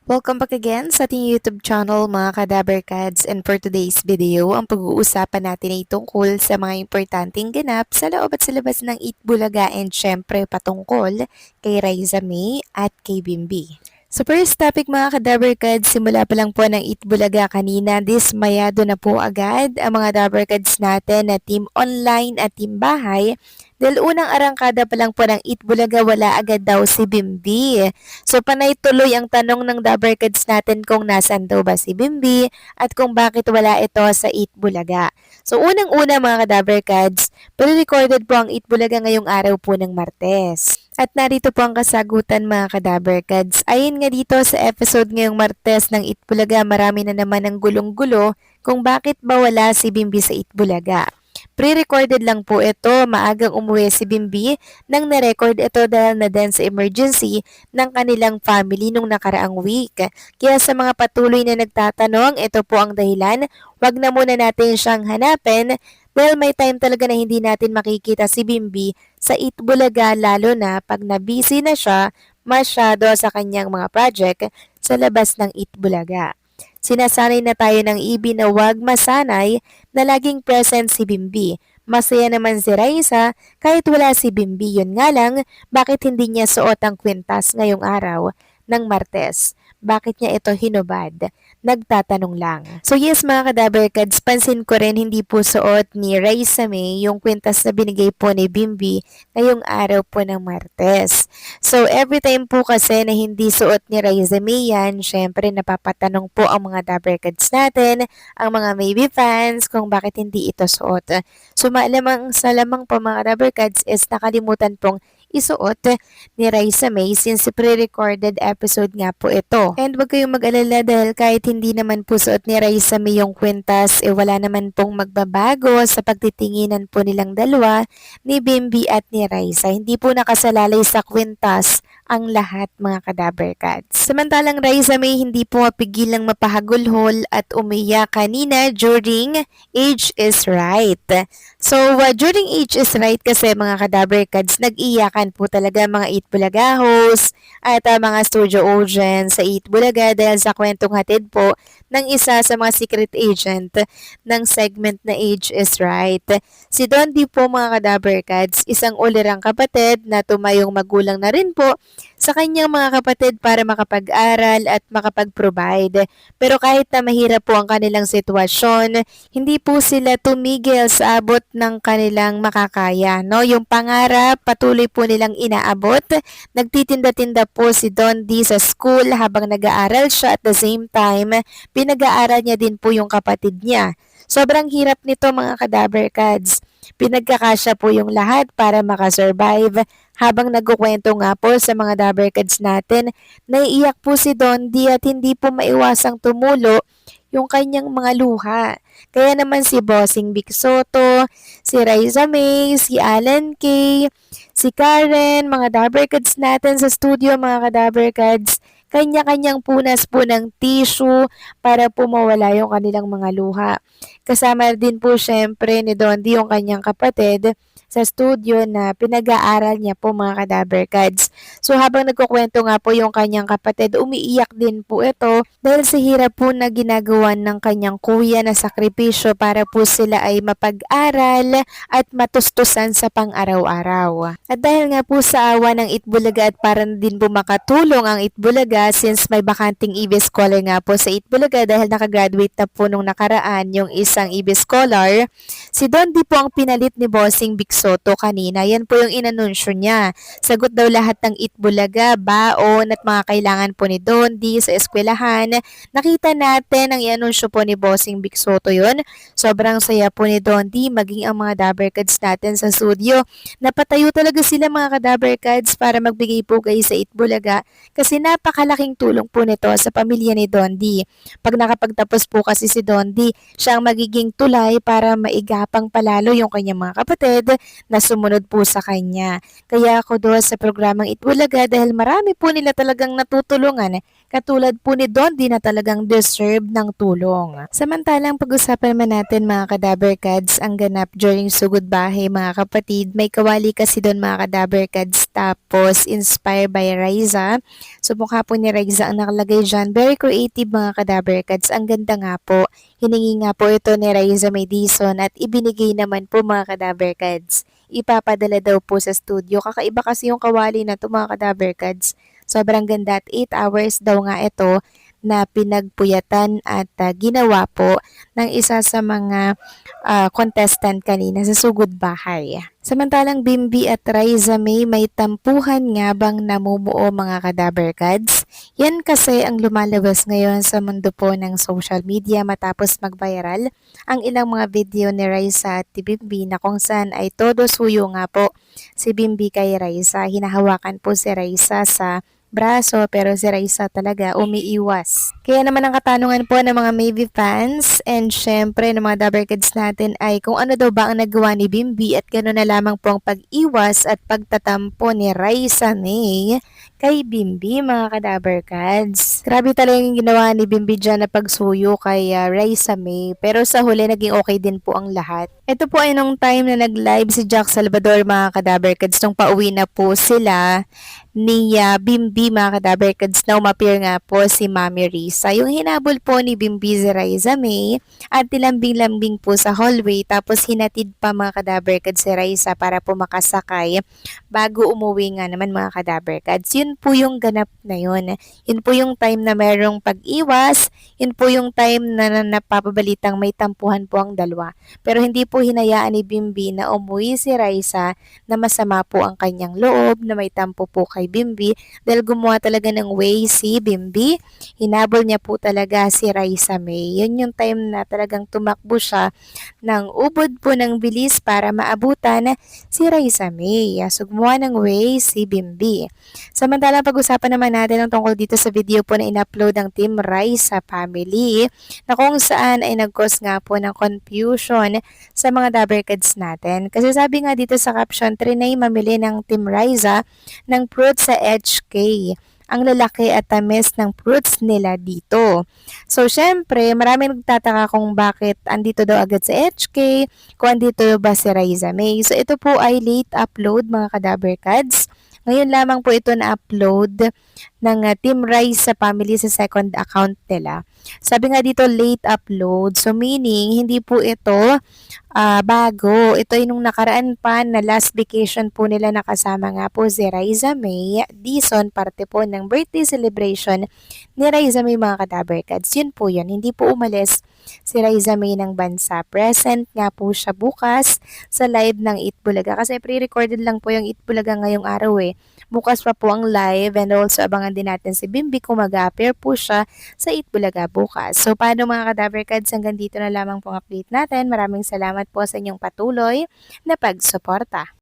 Welcome back again sa ating YouTube channel mga Kadaberkads, and for today's video, ang pag-uusapan natin ay tungkol sa mga importanteng ganap sa loob at sa labas ng Eat Bulaga and syempre patungkol kay Raisa May at kay Bimbi. Sa first topic mga Kadaberkads, simula pa lang po ng Eat Bulaga kanina, dismayado na po agad ang mga Daberkads natin na team online at team bahay dahil unang arangkada pa lang po ng Eat Bulaga wala agad daw si Bimbi. So panay tuloy ang tanong ng Dabarkads natin kung nasan daw ba si Bimbi at kung bakit wala ito sa Eat Bulaga. So unang-una mga Dabarkads, pre-recorded po ang Eat Bulaga ngayong araw po ng Martes. At narito po ang kasagutan mga Kadaberkads. Ayon nga dito sa episode ngayong Martes ng Eat Bulaga, marami na naman ang gulong-gulo kung bakit ba wala si Bimbi sa Eat Bulaga. Pre-recorded lang po ito, maagang umuwi si Bimbi nang na-record ito dahil na din sa emergency ng kanilang family nung nakaraang week. Kaya sa mga patuloy na nagtatanong, ito po ang dahilan, wag na muna natin siyang hanapin dahil may time talaga na hindi natin makikita si Bimbi sa Eat Bulaga lalo na pag na-busy na siya masyado sa kanyang mga project sa labas ng Eat Bulaga. Sinasanay na tayo ng IB na wag masanay na laging present si Bimbi. Masaya naman si Raisa kahit wala si Bimbi. Yun nga lang, bakit hindi niya suot ang kwintas ngayong araw ng Martes? Bakit niya ito hinubad? Nagtatanong lang. So yes mga Kadaberkads, pansin ko rin hindi po suot ni Raisa May yung kwintas na binigay po ni Bimbi ngayong araw po ng Martes. So every time po kasi na hindi suot ni Raisa May yan, syempre napapatanong po ang mga Daberkads natin, ang mga maybe fans kung bakit hindi ito suot. So malamang sa lamang po mga Daberkads is nakalimutan pong isuot ni Raisa May since pre-recorded episode nga po ito. And wag kayong mag-alala dahil kahit hindi naman po suot ni Raisa May yung kwintas, wala naman pong magbabago sa pagtitinginan po nilang dalawa ni Bimbi at ni Raisa. Hindi po nakasalalay sa kwintas ang lahat mga Kadaberkads. Samantalang Raisa May hindi po mapigilang mapahagulhol at umiyak kanina during Age is Right. So during Age is Right kasi mga Kadaberkads, nag-iyakan po talaga mga Eat Bulaga host at mga studio audience sa Eat Bulaga dahil sa kwentong hatid po ng isa sa mga secret agent ng segment na Age is Right. Si Dondi po mga Kadaberkads, isang ulirang kapatid na tumayong magulang na rin po sa kanyang mga kapatid para makapag-aral at makapag-provide. Pero kahit na mahirap po ang kanilang sitwasyon, hindi po sila tumigil sa abot ng kanilang makakaya. No? Yung pangarap, patuloy po nilang inaabot. Nagtitinda-tinda po si Don D sa school habang nag-aaral siya at the same time, pinag-aaral niya din po yung kapatid niya. Sobrang hirap nito mga Kadaberkads. Pinagkakasya po yung lahat para makasurvive habang nagkukwento nga po sa mga Daberkads natin, naiiyak po si Dondi at hindi po maiwasang tumulo yung kanyang mga luha. Kaya naman si Bossing Vic Soto, si Raisa May, si Alan K, si Karen, mga Daberkads natin sa studio mga Kadaberkads, kanya-kanyang punas po ng tissue para po mawala yung kanilang mga luha. Kasama din po syempre ni Dondi yung kanyang kapatid sa studio na pinag-aaral niya po mga Kadaberkads. So habang nagkukwento nga po yung kanyang kapatid, umiiyak din po ito dahil sa hirap po na ginagawa ng kanyang kuya na sakripisyo para po sila ay mapag-aral at matustusan sa pang-araw-araw. At dahil nga po sa awa ng Itbulaga at para din po makatulong ang Itbulaga since may bakanting EB Scholar nga po sa Itbulaga dahil nakagraduate na po nung nakaraan yung isang EB Scholar, si Dondi po ang pinalit ni Bossing Vic Soto kanina. Yan po yung inanunsyo niya. Sagot daw lahat ng Itbulaga, baon at mga kailangan po ni Dondi sa eskwelahan. Nakita natin ang inanunsyo po ni Bossing Vic Soto yun. Sobrang saya po ni Dondi maging ang mga Daberkads natin sa studio. Napatayo talaga sila mga Kadaberkads para magbigay po kayo sa Itbulaga kasi napakalaking tulong po nito sa pamilya ni Dondi. Pag nakapagtapos po kasi si Dondi, siya ang magiging tulay para maigapang palalo yung kanyang mga kapatid na sumunod po sa kanya. Kaya ako doon sa programang Itbulaga dahil marami po nila talagang natutulungan katulad po ni Dondi na talagang deserve ng tulong. Samantalang pag-usapan naman natin mga Kadaberkads ang ganap during Sugod Bahay mga kapatid. May kawali kasi doon mga Kadaberkads tapos inspired by Raiza. So mukha po ni Raiza ang nakalagay dyan. Very creative mga kadaber cats. Ang ganda nga po. Hiningi nga po ito ni Raiza Madison at ibinigay naman po mga kadaber cats. Ipapadala daw po sa studio. Kakaiba kasi yung kawali na ito mga kadaber cats. Sobrang ganda at 8 hours daw nga ito na pinagpuyatan at ginawa po ng isa sa mga contestant kanina sa Sugod Bahay. Samantalang Bimbi at Raiza may tampuhan nga bang namumuo mga kadaber cads? Yan kasi ang lumalabas ngayon sa mundo po ng social media matapos mag-viral ang ilang mga video ni Raiza at Bimbi na kung saan ay todo suyo nga po si Bimbi kay Raiza. Hinahawakan po si Raiza sa braso pero si Raiza talaga umiiwas. Kaya naman ang katanungan po ng mga Maybe fans and syempre ng mga Dabber Kids natin ay kung ano daw ba ang nagawa ni Bimbi at gano'n na lamang po ang pag-iwas at pagtatampo ni Raiza May kay Bimbi mga ka-Dabber Kids. Grabe talaga yung ginawa ni Bimbi dyan na pagsuyo kay Raiza May pero sa huli naging okay din po ang lahat. Ito po ay nung time na nag-live si Jack Salvador mga ka-Dabber Kids nung pauwi na po sila ni Bimbi mga kadaber kids na umappear nga po si Mami Risa. Yung hinabol po ni Bimbi si Raiza May at nilambing-lambing po sa hallway tapos hinatid pa mga kadaber kids si Raiza para po makasakay bago umuwi nga naman mga kadaber kids. Yun po yung ganap na yun. Yun po yung time na merong pag-iwas. Yun po yung time na napapabalitang may tampuhan po ang dalawa. Pero hindi po hinayaan ni Bimbi na umuwi si Raiza na masama po ang kanyang loob, na may tampo po kay Bimbi dahil gumawa talaga ng way si Bimbi. Hinabol niya po talaga si Raiza May. Yun yung time na talagang tumakbo siya ng ubod po ng bilis para maabutan si Raiza May. So gumawa ng way si Bimbi. Samantalang pag-usapan naman natin ang tungkol dito sa video po na in-upload ng Team Raiza Family na kung saan ay nag-cause nga po ng confusion sa mga Dabber Kids natin. Kasi sabi nga dito sa caption, trinay mamili ng Team Raiza ng fruits sa HK. Ang lalaki at tamis ng fruits nila dito. So, syempre, maraming nagtataka kung bakit andito daw agad sa HK, kung andito ba si Raiza May. So, ito po ay late upload mga Kadaber Cads. Ngayon lamang po ito na-upload ng Team Raiza Family sa second account nila. Sabi nga dito late upload, so meaning hindi po ito bago. Ito ay nung nakaraan pa na last vacation po nila nakasama nga po si Raiza May Dizon, parte po ng birthday celebration ni Raiza May mga Kadaber Cads. Yun po yun, hindi po umalis si Raiza May ng bansa. Present nga po siya bukas sa live ng Eat Bulaga kasi pre-recorded lang po yung Eat Bulaga ngayong araw eh. Bukas pa po ang live and also abangan din natin si Bimbi kung mag-appear po siya sa Eat Bulaga bukas. So paano mga Kadaber Cads, hanggang dito na lamang pong update natin. Maraming salamat po sa inyong patuloy na pagsuporta.